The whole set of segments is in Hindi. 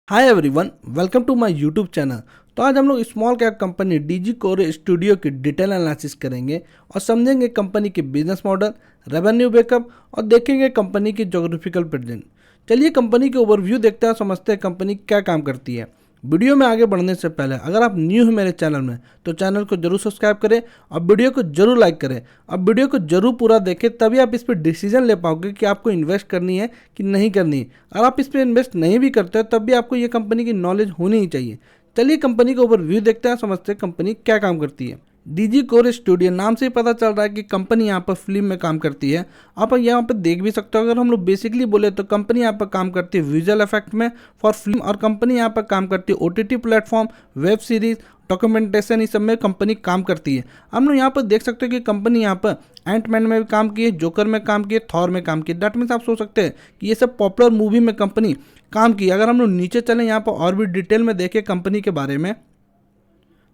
Hi everyone, welcome to my YouTube channel. तो आज हम लोग small cap company Digikore studio की डिटेल एनालिसिस करेंगे और समझेंगे कंपनी के बिजनेस मॉडल, रेवेन्यू बैकअप और देखेंगे कंपनी की ज्योग्राफिकल प्रेजेंस। चलिए कंपनी के ओवरव्यू देखते हैं और समझते हैं कंपनी क्या काम करती है। वीडियो में आगे बढ़ने से पहले अगर आप न्यू हैं मेरे चैनल में तो चैनल को जरूर सब्सक्राइब करें और वीडियो को जरूर लाइक करें। अब वीडियो को जरूर पूरा देखें, तभी आप इस पर डिसीजन ले पाओगे कि आपको इन्वेस्ट करनी है कि नहीं करनी है। अगर आप इस पर इन्वेस्ट नहीं भी करते हो तब भी आपको ये कंपनी की नॉलेज होनी ही चाहिए। चलिए कंपनी का ओवरव्यू देखते हैं, समझते हैं कंपनी क्या काम करती है। डीजी कोर स्टूडियो नाम से ही पता चल रहा है कि कंपनी यहाँ पर फिल्म में काम करती है। आप यहाँ पर देख भी सकते हो, अगर हम लोग बेसिकली बोले तो कंपनी यहाँ पर काम करती है विजुअल इफेक्ट में फॉर फिल्म, और कंपनी यहाँ पर काम करती है OTT platform, web series, documentation, इस सब में कंपनी काम करती है। हम लोग यहाँ पर देख सकते हो कि कंपनी यहाँ पर एंटमैन में भी काम की है, जोकर में काम की है, थॉर में काम की है। दैट मीन्स आप सोच सकते हैं कि ये सब पॉपुलर मूवी में कंपनी काम की। अगर हम लोग नीचे चलें यहाँ पर और भी डिटेल में देखें कंपनी के बारे में,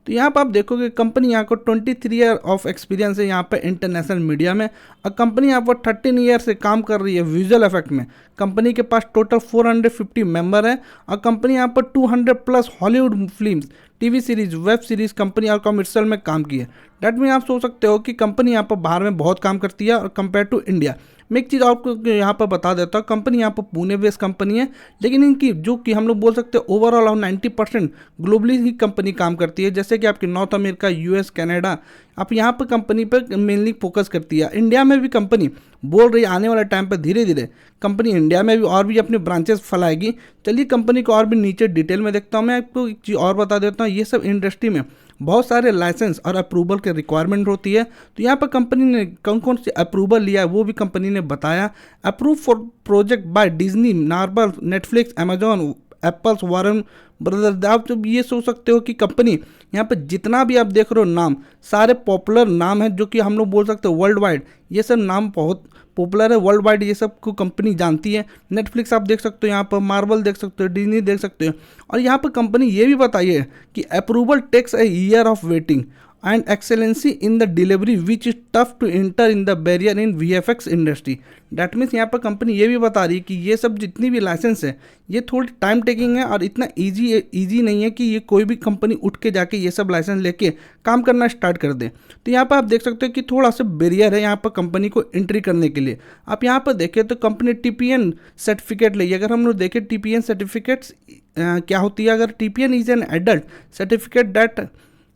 तो यहाँ पर आप देखोगे कंपनी यहाँ को 23 ईयर ऑफ एक्सपीरियंस है यहाँ पे इंटरनेशनल मीडिया में, और कंपनी यहाँ पर 13 ईयर से काम कर रही है विजुअल इफेक्ट में। कंपनी के पास टोटल 450 मेंबर है और कंपनी यहाँ पर 200 plus Hollywood films, TV series, web series company और कमर्शियल में काम की है। डैट मीन आप सोच सकते हो कि कंपनी यहाँ पर बाहर में बहुत काम करती है और कंपेयर टू इंडिया। मैं एक चीज़ आपको यहाँ पर बता देता हूँ, कंपनी यहाँ पर पुणे बेस्ड कंपनी है, लेकिन इनकी जो कि हम लोग बोल सकते हैं ओवरऑल 90% ग्लोबली ही कंपनी काम करती है। जैसे कि आपकी नॉर्थ अमेरिका, यूएस, कनाडा, आप यहाँ पर कंपनी पर मेनली फोकस करती है। इंडिया में भी कंपनी बोल रही है आने वाले टाइम पर धीरे धीरे कंपनी इंडिया में भी और भी अपने ब्रांचेस फैलाएगी। चलिए कंपनी को और भी नीचे डिटेल में देखता हूँ। मैं आपको एक चीज़ और बता देता हूँ, ये सब इंडस्ट्री में बहुत सारे लाइसेंस और अप्रूवल के रिक्वायरमेंट होती है। तो यहाँ पर कंपनी ने कौन कौन से अप्रूवल लिया है वो भी कंपनी ने बताया। Approve for project by Disney, Marvel, Netflix, Amazon, Apples, Warner Brothers. आप जब ये सोच सकते हो कि कंपनी यहाँ पर जितना भी आप देख रहे हो नाम, सारे पॉपुलर नाम हैं जो कि हम लोग बोल सकते हो वर्ल्ड वाइड ये सब नाम बहुत पॉपुलर है, वर्ल्ड वाइड ये सब को कंपनी जानती है। नेटफ्लिक्स आप देख सकते हो, यहाँ पर मार्वल देख सकते हो, डिज्नी देख सकते हो। और यहाँ पर कंपनी ये भी बताई है कि approval takes a year of waiting and excellency in the delivery which is tough to enter in the barrier in VFX industry. That means यहाँ पर कंपनी ये भी बता रही है कि ये सब जितनी भी लाइसेंस है ये थोड़ी टाइम टेकिंग है और इतना ईजी नहीं है कि ये कोई भी कंपनी उठ के जाके ये सब लाइसेंस लेके काम करना स्टार्ट कर दे। तो यहाँ पर आप देख सकते हो कि थोड़ा सा बैरियर है यहाँ पर कंपनी को एंट्री करने के लिए। आप यहाँ पर देखें तो कंपनी टीपीएन सर्टिफिकेट ली। अगर हम लोग देखें टीपीएन सर्टिफिकेट्स क्या होती है, अगर TPN is an adult certificate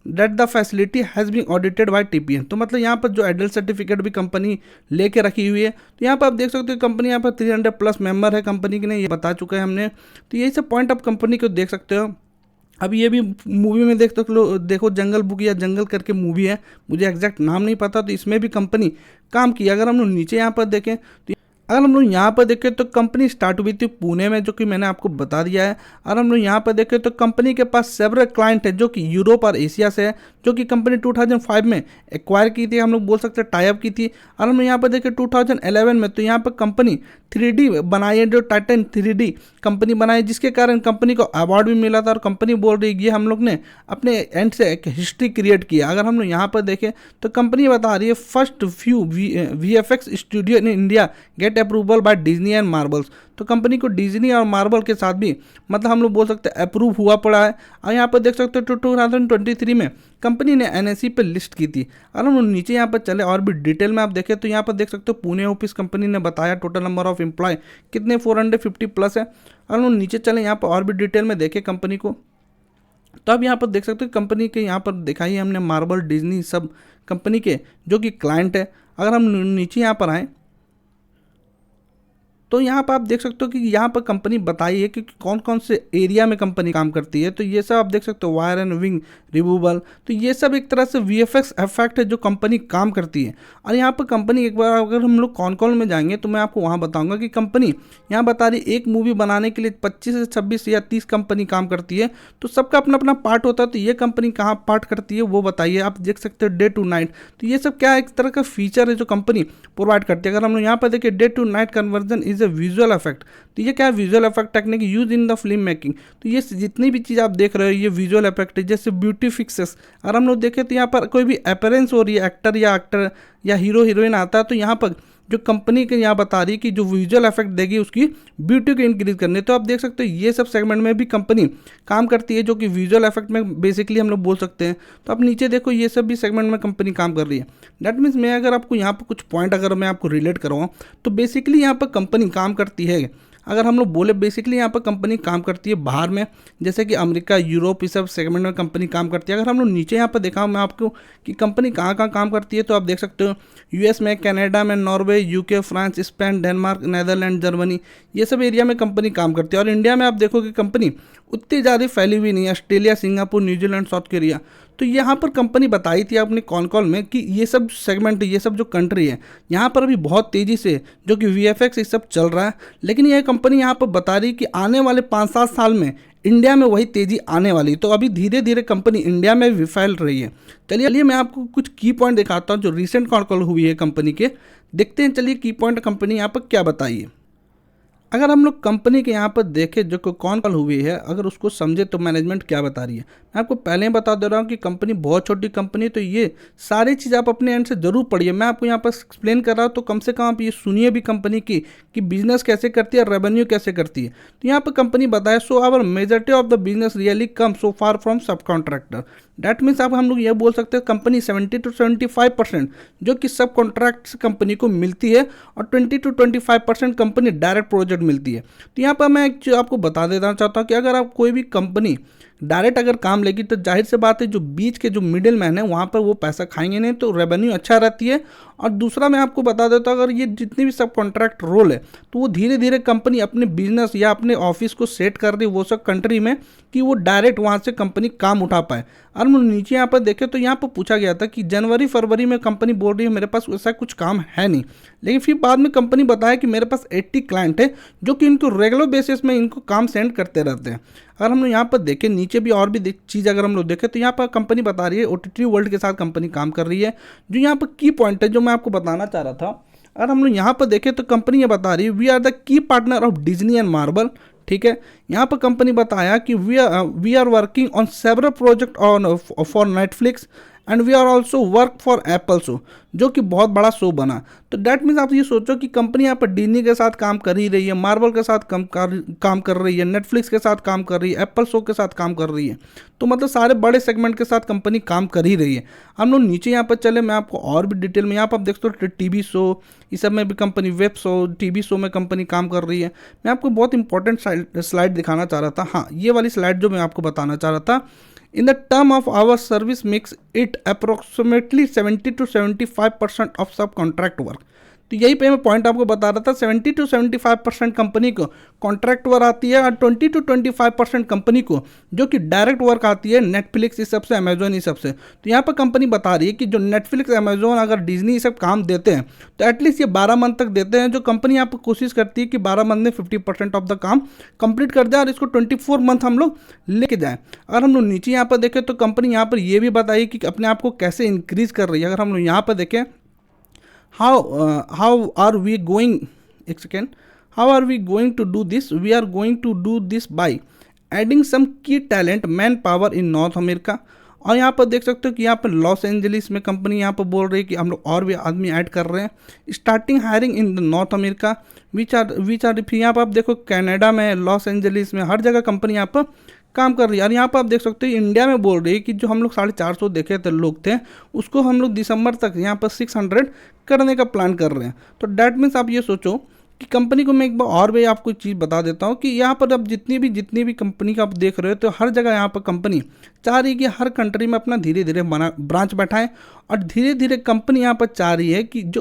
that the facility has been audited by TPN. तो मतलब यहाँ पर जो एडल्ट सर्टिफिकेट भी कंपनी लेके रखी हुई है। तो यहाँ पर आप देख सकते हो कंपनी यहाँ पर 300 प्लस मेंबर है कंपनी के ने, ये बता चुका है हमने। तो यही सब पॉइंट आप कंपनी को देख सकते हो। अब ये भी मूवी में देख तो देखो जंगल बुक या जंगल करके मूवी है, मुझे एग्जैक्ट नाम नहीं पता, तो इसमें भी कंपनी काम की। अगर हम लोग नीचे यहाँ पर देखें तो अगर हम लोग यहाँ पर देखें तो कंपनी स्टार्ट हुई थी पुणे में, जो कि मैंने आपको बता दिया है। और हम लोग यहाँ पर देखें तो कंपनी के पास सेवरल क्लाइंट है जो कि यूरोप और एशिया से है, जो कि कंपनी 2005 में एक्वायर की थी, हम लोग बोल सकते हैं टाई अप की थी। और हम यहाँ पर देखें 2011 में तो यहाँ पर कंपनी 3D बनाई है, जो टाइटन 3D कंपनी बनाई, जिसके कारण कंपनी को अवार्ड भी मिला था। और कंपनी बोल रही है ये हम लोग ने अपने एंड से एक हिस्ट्री क्रिएट किया। अगर हम लोग यहाँ पर देखें तो कंपनी बता रही है first few VFX studio in India get approval bye Disney and Marvels. तो कंपनी को डिज्नी और मार्वल के साथ भी मतलब हम लोग बोल सकते हैं अप्रूव हुआ पड़ा है। और यहाँ पर देख सकते हो 2023 में कंपनी ने NSE पे लिस्ट की थी। और हम नीचे यहाँ पर चले और भी डिटेल में आप देखें तो यहाँ पर देख सकते हो पुणे ऑफिस कंपनी ने बताया टोटल नंबर ऑफ एम्प्लॉय कितने 450 प्लस है। और हम नीचे चले यहाँ पर और भी डिटेल में देखें कंपनी को, तो आप यहाँ पर देख सकते हो कंपनी के यहाँ पर दिखाई है हमने मार्वल, डिज्नी सब कंपनी के जो कि क्लाइंट है। अगर हम नीचे यहाँ पर आएँ तो यहाँ पर आप देख सकते हो कि यहाँ पर कंपनी बताई है कि कौन कौन से एरिया में कंपनी काम करती है। तो ये सब आप देख सकते हो वायर एंड विंग रिमूवल, तो ये सब एक तरह से VFX इफेक्ट है जो कंपनी काम करती है। और यहाँ पर कंपनी एक बार अगर हम लोग कौन में जाएंगे तो मैं आपको वहाँ बताऊँगा कि कंपनी यहाँ बता रही एक मूवी बनाने के लिए 25 से 26 या 30 कंपनी काम करती है। तो सबका अपना अपना पार्ट होता है, तो ये कंपनी कहाँ पार्ट करती है वो बताइए। आप देख सकते हो डे टू नाइट, तो ये सब क्या एक तरह का फीचर है जो कंपनी प्रोवाइड करती है। अगर हम लोग यहाँ पर देखिए day to night conversion is a visual effect, तो ये क्या है visual effect technique use in the film making. तो ये जितनी भी चीज़ आप देख रहे हो ये विजुअल इफेक्ट है, जैसे ब्यूटी फिक्सेस। और हम लोग देखें तो यहाँ पर कोई भी अपीयरेंस हो रही है, एक्टर या हीरो हीरोइन आता है तो यहाँ पर जो कंपनी के यहाँ बता रही है कि जो विजुअल इफेक्ट देगी उसकी ब्यूटी को इंक्रीज करने। तो आप देख सकते हो ये सब सेगमेंट में भी कंपनी काम करती है, जो कि विजुअल इफेक्ट में बेसिकली हम लोग बोल सकते हैं। तो आप नीचे देखो ये सब भी सेगमेंट में कंपनी काम कर रही है। दैट मीन्स मैं अगर आपको यहाँ पर कुछ पॉइंट अगर मैं आपको रिलेट करवाऊँ तो बेसिकली यहाँ पर कंपनी काम करती है। अगर हम लोग बोले बेसिकली यहाँ पर कंपनी काम करती है बाहर में, जैसे कि अमेरिका, यूरोप, इस सब सेगमेंट में कंपनी काम करती है। अगर हम लोग नीचे यहाँ पर देखा मैं आपको कि कंपनी कहाँ कहाँ काम करती है, तो आप देख सकते हो यूएस में, कनाडा में, Norway, UK, France, Spain, Denmark, Netherland, Germany, ये सब एरिया में कंपनी काम करती है। और इंडिया में आप देखोगे कंपनी उतनी ज़्यादा फैली हुई नहीं है, Australia, Singapore, New Zealand, south Korea. तो यहाँ पर कंपनी बताई थी अपने कॉल में कि ये सब सेगमेंट, ये सब जो कंट्री है यहाँ पर अभी बहुत तेज़ी से जो कि वीएफएक्स ये सब चल रहा है। लेकिन यह कंपनी यहाँ पर बता रही कि आने वाले 5-7 साल में इंडिया में वही तेज़ी आने वाली। तो अभी धीरे धीरे कंपनी इंडिया में भी फैल रही है। चलिए मैं आपको कुछ की पॉइंट दिखाता हूँ जो रिसेंट कॉल हुई है कंपनी के। देखते हैं चलिए की पॉइंट कंपनी यहाँ पर क्या बताई है। अगर हम लोग कंपनी के यहाँ पर देखें जो कौन कॉल हुई है, अगर उसको समझे तो मैनेजमेंट क्या बता रही है। मैं आपको पहले ही बता दे रहा हूँ कि कंपनी बहुत छोटी कंपनी है, तो ये सारी चीज़ आप अपने एंड से जरूर पढ़िए। मैं आपको यहाँ पर एक्सप्लेन कर रहा हूँ तो कम से कम आप ये सुनिए भी कंपनी की कि बिजनेस कैसे करती है, रेवेन्यू कैसे करती है। तो यहाँ पर कंपनी बताए so our majority of the business really come so far from subcontractor. That means आप हम लोग ये बोल सकते हैं कंपनी 70 to 75% जो कि सब कॉन्ट्रैक्ट से कंपनी को मिलती है और 20 to 25% कंपनी डायरेक्ट प्रोजेक्ट मिलती है। तो यहाँ पर मैं एक चीज़ आपको बता देना चाहता हूँ कि अगर आप कोई भी कंपनी डायरेक्ट अगर काम लेगी तो जाहिर से बात है जो बीच के जो मिडिल मैन है वहाँ पर वो पैसा खाएंगे नहीं, तो रेवेन्यू अच्छा रहती है। और दूसरा मैं आपको बता देता हूँ अगर ये जितनी भी सब कॉन्ट्रैक्ट रोल है तो वो धीरे धीरे कंपनी अपने बिजनेस या अपने ऑफिस को सेट कर रही है वो सब कंट्री में कि वो डायरेक्ट वहाँ से कंपनी काम उठा पाए। और हम नीचे यहाँ पर देखें तो यहाँ पर पूछा गया था कि जनवरी फरवरी में कंपनी बोल रही है मेरे पास ऐसा कुछ काम है नहीं, लेकिन फिर बाद में कंपनी बताया कि मेरे पास 80 क्लाइंट है जो कि इनको रेगुलर बेसिस में इनको काम सेंड करते रहते हैं। अगर हम लोग यहाँ पर देखें नीचे भी और भी चीज़ अगर हम लोग देखें तो यहाँ पर कंपनी बता रही है ओटीटी वर्ल्ड के साथ कंपनी काम कर रही है। जो यहाँ पर की पॉइंट है जो मैं आपको बताना चाह रहा था, अगर हम लोग यहाँ पर देखें तो कंपनी ये बता रही है we are the key partner of Disney and Marvel. ठीक है, यहाँ पर कंपनी बताया कि we are working on several project on for Netflix and we are also work for Apple show, जो कि बहुत बड़ा शो बना। तो डैट मीन्स आप ये सोचो कि कंपनी यहाँ पर डिज्नी के साथ काम कर ही रही है, मार्वल के साथ काम कर रही है, नेटफ्लिक्स के साथ काम कर रही है, एप्पल शो के साथ काम कर रही है। तो मतलब सारे बड़े सेगमेंट के साथ कंपनी काम कर ही रही है। हम लोग नीचे यहाँ पर चले, मैं आपको और भी डिटेल में यहाँ पर आप देख सकते हो टीवी शो, इस सब में भी company, web show, TV show में कंपनी काम कर रही है। मैं आपको बहुत इंपॉर्टेंट स्लाइड दिखाना चाह रहा था। हाँ, ये वाली स्लाइड जो मैं आपको बताना चाह रहा था, in the term of our service mix it approximately 70 to 75% of subcontract work। तो यही पे मैं पॉइंट आपको बता रहा था, 70 to 75% कंपनी को कॉन्ट्रैक्ट वर्क आती है और 20 to 25% कंपनी को जो कि डायरेक्ट वर्क आती है नेटफ्लिक्स इस सबसे, अमेजोन इस सबसे। तो यहाँ पर कंपनी बता रही है कि जो नेटफ्लिक्स, अमेजोन, अगर डिज्नी ये सब काम देते हैं तो एटलीस्ट ये 12 मंथ तक देते हैं। जो कंपनी यहाँ पर कोशिश करती है कि 12 मंथ में 50% ऑफ द काम कंप्लीट कर जाए और इसको 24 मंथ हम लोग लेके जाएँ। अगर हम लोग नीचे यहाँ पर देखें तो कंपनी यहाँ पर ये भी बताई कि अपने आप को कैसे इंक्रीज कर रही है। अगर हम लोग यहाँ पर देखें how are we going, एक second, how are we going to do this? We are going to do this by adding some key talent man power in north America. और यहाँ पर देख सकते हो कि यहाँ पर लॉस एंजलिस में कंपनी यहाँ पर बोल रही है कि हम लोग और भी आदमी ऐड कर रहे हैं। Starting hiring in the North America which are फिर यहाँ पर आप देखो कनाडा में, लॉस एंजलिस में, हर जगह कंपनी यहाँ पर काम कर रही है। और यहाँ पर आप देख सकते हो इंडिया में बोल रही है कि जो हम लोग 450 देखे थे लोग थे उसको हम लोग दिसंबर तक यहाँ पर 600 करने का प्लान कर रहे हैं। तो डैट मीन्स आप ये सोचो कि कंपनी को मैं एक बार और भी आपको चीज़ बता देता हूँ कि यहाँ पर अब जितनी भी कंपनी का आप देख रहे हो तो हर जगह यहाँ पर कंपनी चाह रही है कि हर कंट्री में अपना धीरे धीरे ब्रांच बैठाएं। और धीरे धीरे कंपनी यहाँ पर चाह रही है कि जो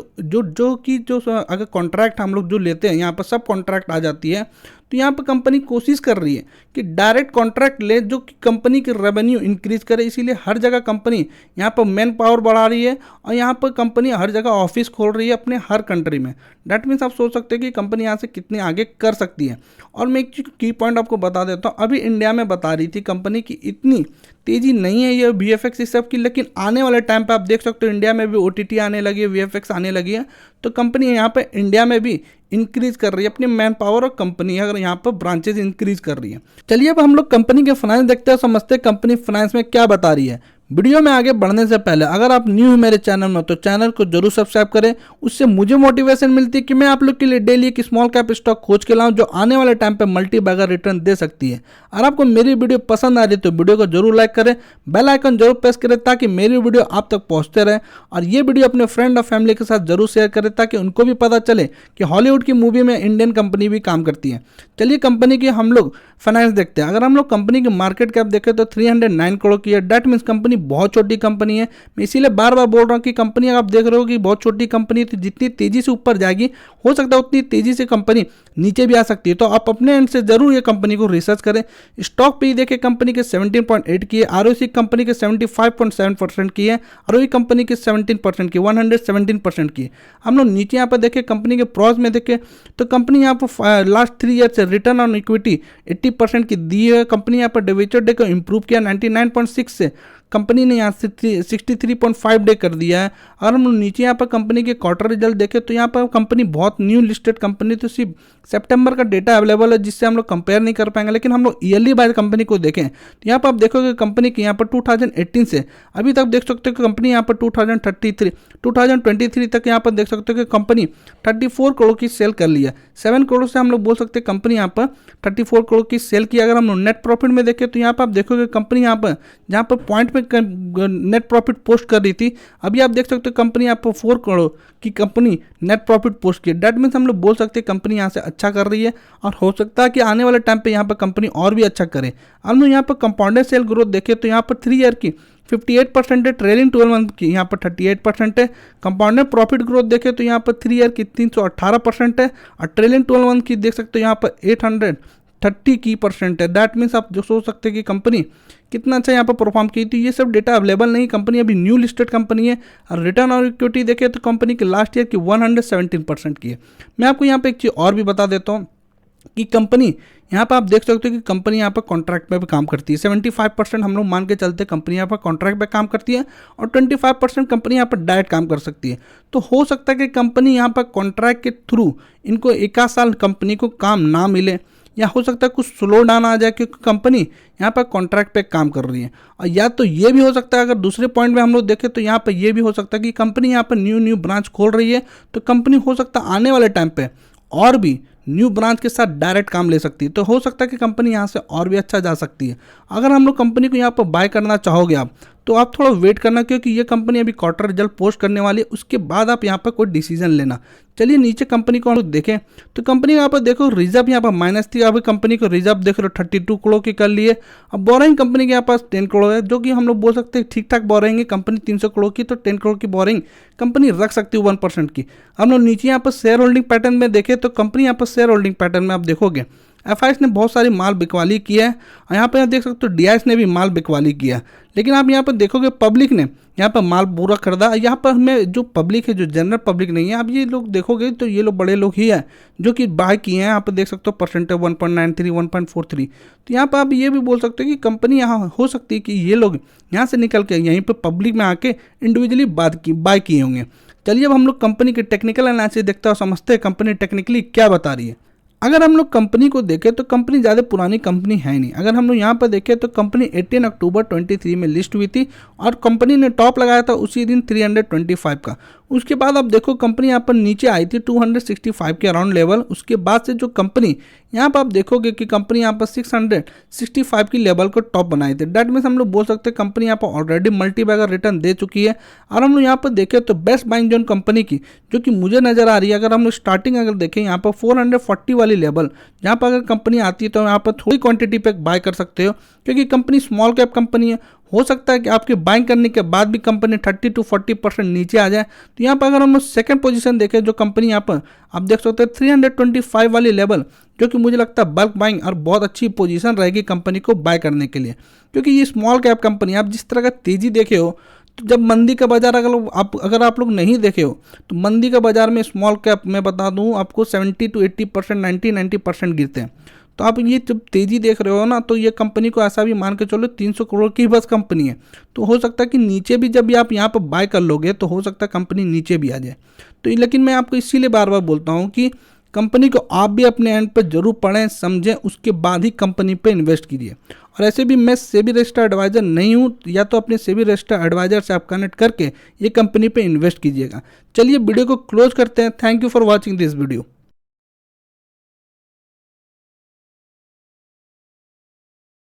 अगर कॉन्ट्रैक्ट हम लोग जो लेते हैं यहाँ पर सब कॉन्ट्रैक्ट आ जाती है। तो यहाँ पर कंपनी कोशिश कर रही है कि डायरेक्ट कॉन्ट्रैक्ट ले जो कि कंपनी की रेवेन्यू इंक्रीज करे। इसीलिए हर जगह कंपनी यहाँ पर मैन पावर बढ़ा रही है और यहाँ पर कंपनी हर जगह ऑफिस खोल रही है अपने हर कंट्री में। डैट मीन्स आप सोच सकते हैं कि कंपनी यहाँ से कितनी आगे कर सकती है। और मैं एक की पॉइंट आपको बता देता हूँ, अभी इंडिया में बता रही थी कंपनी की इतनी तेज़ी नहीं है ये वीएफएक्स इस सब की, लेकिन आने वाले टाइम पे आप देख सकते हो इंडिया में भी ओटीटी आने लगी है, वीएफएक्स आने लगी है। तो कंपनी यहाँ पे इंडिया में भी इंक्रीज कर रही है अपनी मैन पावर और कंपनी अगर यहाँ पर ब्रांचेज इंक्रीज कर रही है। चलिए अब हम लोग कंपनी के फाइनेंस देखते हैं, समझते हैं कंपनी फाइनेंस में क्या बता रही है। वीडियो में आगे बढ़ने से पहले अगर आप न्यू हैं मेरे चैनल में तो चैनल को जरूर सब्सक्राइब करें। उससे मुझे मोटिवेशन मिलती है कि मैं आप लोग के लिए डेली एक स्मॉल कैप स्टॉक खोज के लाऊं जो आने वाले टाइम पे मल्टी बैगर रिटर्न दे सकती है। अगर आपको मेरी वीडियो पसंद आ रही है तो वीडियो को जरूर लाइक करें, बेल आइकन जरूर प्रेस करें ताकि मेरी वीडियो आप तक पहुंचते रहे, और ये वीडियो अपने फ्रेंड और फैमिली के साथ जरूर शेयर करें ताकि उनको भी पता चले कि हॉलीवुड की मूवी में इंडियन कंपनी भी काम करती है। चलिए कंपनी की हम लोग फाइनेंस देखते हैं। अगर हम लोग कंपनी की मार्केट कैप देखें तो 309 करोड़ की है। डेट मीन्स कंपनी बहुत छोटी कंपनी है। मैं इसीलिए बार बार बोल रहा हूँ कि कंपनी आप देख रहे हो कि बहुत छोटी कंपनी है, तो जितनी तेजी से ऊपर जाएगी हो सकता है उतनी तेजी से कंपनी नीचे भी आ सकती है। तो आप अपने एंड से जरूर ये कंपनी को रिसर्च करें। स्टॉक पे देखें कंपनी के 17.8 की है, आरओसी कंपनी के 75.7% की है, आरओई कंपनी के 17% की, 117% की है। हम लोग नीचे यहाँ पर देखें कंपनी के प्रॉस में देखें तो कंपनी यहाँ पर लास्ट 3 ईयर से रिटर्न ऑन इक्विटी 80% की दी है। कंपनी यहाँ पर डिविडेंड डे को इंप्रूव किया 99.6 से कंपनी ने यहाँ से 63.5 डे कर दिया है। और हम नीचे यहाँ पर कंपनी के क्वार्टर रिजल्ट देखें तो यहाँ पर कंपनी बहुत न्यू लिस्टेड कंपनी, तो सिर्फ सितंबर का डेटा अवेलेबल है जिससे हम लोग कंपेयर नहीं कर पाएंगे। लेकिन हम लोग ईयरली बाय कंपनी को देखें तो यहाँ पर आप देखोगे कंपनी की यहाँ पर 2018 से अभी तक देख सकते हो कि कंपनी यहाँ पर 2023 तक यहाँ पर देख सकते हो कि कंपनी 34 करोड़ की सेल कर लिया। 7 करोड़ से हम लोग बोल सकते हैं कंपनी यहाँ पर 34 करोड़ की सेल की। अगर हम नेट प्रॉफिट में देखें तो यहाँ पर आप देखोगे कंपनी यहाँ पर जहाँ पर पॉइंट पे नेट प्रॉफिट पोस्ट कर रही थी, अभी आप देख सकते हो कंपनी यहाँ पर 4 करोड़ की कंपनी नेट प्रॉफिट पोस्ट की। डेट मीन्स हम लोग बोल सकते हैं कंपनी यहाँ से अच्छा कर रही है और हो सकता है कि आने वाले टाइम पे यहाँ पर कंपनी और भी अच्छा करे। हम लोग यहाँ पर कंपाउंडेड सेल ग्रोथ देखें तो यहाँ पर 3 ईयर की 58% है, ट्रेलिंग 12 मंथ की यहाँ पर 38% है। कंपाउंडेड प्रॉफिट ग्रोथ देखें तो यहाँ पर 3 ईयर की 318% है, और ट्रेलिंग 12 मंथ की देख सकते हो यहाँ पर 830 की परसेंट है। दैट मीन्स आप जो सोच सकते हैं कि कंपनी कितना अच्छा यहाँ पर परफॉर्म की थी। ये सब डेटा अवेलेबल नहीं, कंपनी अभी न्यू लिस्टेड कंपनी है। और रिटर्न ऑन इक्विटी देखें तो कंपनी की लास्ट ईयर की 117% की है। मैं आपको यहाँ पे एक चीज़ और भी बता देता हूँ कि कंपनी यहाँ पर आप देख सकते हो कि कंपनी यहाँ पर कॉन्ट्रैक्ट पे भी काम करती है। 75% हम लोग मान के चलते कंपनी यहाँ पर कॉन्ट्रैक्ट पे काम करती है और 25% कंपनी यहाँ पर डायरेक्ट काम कर सकती है। तो हो सकता है कि कंपनी यहाँ पर कॉन्ट्रैक्ट के थ्रू इनको 1 साल कंपनी को काम ना मिले, या हो सकता है कुछ स्लो डाउन आ जाए क्योंकि कंपनी यहाँ पर कॉन्ट्रैक्ट पे काम कर रही है। और या तो ये भी हो सकता है, अगर दूसरे पॉइंट में हम लोग देखें तो यहाँ पर ये भी हो सकता है कि कंपनी यहाँ पर न्यू ब्रांच खोल रही है, तो कंपनी हो सकता है आने वाले टाइम पे और भी न्यू ब्रांच के साथ डायरेक्ट काम ले सकती है। तो हो सकता है कि कंपनी यहाँ से और भी अच्छा जा सकती है। अगर हम लोग कंपनी को यहाँ पर बाय करना चाहोगे आप तो आप थोड़ा वेट करना, क्योंकि ये कंपनी अभी क्वार्टर रिजल्ट पोस्ट करने वाली है, उसके बाद आप यहाँ पर कोई डिसीजन लेना। चलिए नीचे कंपनी को हम लोग देखें तो कंपनी यहाँ पर देखो रिजर्व यहाँ पर माइनस थी, अभी कंपनी को रिजर्व देख रहे हो 32 करोड़ की कर लिए। अब बोरिंग कंपनी के यहाँ पास 10 करोड़ है, जो कि हम लोग बोल सकते हैं ठीक ठाक बोरिंग है। कंपनी 300 करोड़ की, तो 10 करोड़ की बोरिंग कंपनी रख सकती है 1% की। हम लोग नीचे यहाँ पर शेयर होल्डिंग पैटर्न में देखें तो कंपनी यहाँ पर शेयर होल्डिंग पैटर्न में आप देखोगे एफआईएस ने बहुत सारी माल बिकवाली की है, और यहाँ पर देख सकते हो डीआईएस ने भी माल बिकवाली किया। लेकिन आप यहाँ पर देखोगे पब्लिक ने यहाँ पर माल पूरा खरीदा। यहाँ पर हमें जो पब्लिक है, जो जनरल पब्लिक नहीं है, आप ये लोग देखोगे तो ये लोग बड़े लोग ही हैं जो कि बाय किए हैं। यहाँ पर देख सकते हो परसेंटेज 1.93, 1.43। तो यहाँ पर आप ये भी बोल सकते हो कि कंपनी यहाँ हो सकती है कि ये लोग यहाँ से निकल के यहीं पर पब्लिक में आके इंडिविजुअली बाय किए होंगे। चलिए अब हम लोग कंपनी के टेक्निकल एनालिसिस देखते हैं और समझते हैं कंपनी टेक्निकली क्या बता रही है। अगर हम लोग कंपनी को देखें तो कंपनी ज़्यादा पुरानी कंपनी है नहीं। अगर हम लोग यहाँ पर देखें तो कंपनी 18 अक्टूबर 23 में लिस्ट हुई थी और कंपनी ने टॉप लगाया था उसी दिन 325 का। उसके बाद आप देखो कंपनी यहाँ पर नीचे आई थी 265 के अराउंड लेवल। उसके बाद से जो कंपनी यहाँ पर आप देखोगे कि कंपनी यहाँ पर 665 की लेवल को टॉप बनाई थी। डेट मीन्स हम लोग बोल सकते हैं कंपनी यहाँ पर ऑलरेडी मल्टी बैगर रिटर्न दे चुकी है। और हम लोग यहाँ पर देखें तो बेस्ट बाइंग जोन कंपनी की जो कि मुझे नजर आ रही है, अगर हम लोग स्टार्टिंग अगर देखें यहाँ पर 440 वाली लेवल, जहाँ पर अगर कंपनी आती है तो यहाँ पर थोड़ी क्वांटिटी पे बाय कर सकते हो, क्योंकि कंपनी स्मॉल कैप कंपनी है। हो सकता है कि आपके बाइंग करने के बाद भी कंपनी 30 to 40% नीचे आ जाए। तो यहाँ पर अगर हम सेकंड पोजीशन देखें, जो कंपनी यहाँ पर आप देख सकते हैं 325 वाली लेवल, जो कि मुझे लगता है बल्क बाइंग और बहुत अच्छी पोजीशन रहेगी कंपनी को बाय करने के लिए, क्योंकि ये स्मॉल कैप कंपनी आप जिस तरह का तेजी देखे हो, तो जब मंदी का बाजार अगर आप लोग नहीं देखे हो तो मंदी का बाजार में स्मॉल कैप मैं बता दूं आपको 70 to 80%, 90% गिरते हैं। तो आप ये जब तेजी देख रहे हो ना, तो ये कंपनी को ऐसा भी मान के चलो 300 करोड़ की बस कंपनी है। तो हो सकता है कि नीचे भी जब आप यहाँ पर बाय कर लोगे तो हो सकता है कंपनी नीचे भी आ जाए। तो लेकिन मैं आपको इसीलिए बार बार बोलता हूँ कि कंपनी को आप भी अपने एंड पर जरूर पढ़ें, समझें, उसके बाद ही कंपनी पे इन्वेस्ट कीजिए। और ऐसे भी मैं सेबी रजिस्टर्ड एडवाइजर नहीं हूँ, या तो अपने सेबी रजिस्टर्ड एडवाइजर से आप कनेक्ट करके ये कंपनी पे इन्वेस्ट कीजिएगा। चलिए वीडियो को क्लोज करते हैं। Thank you for watching this video.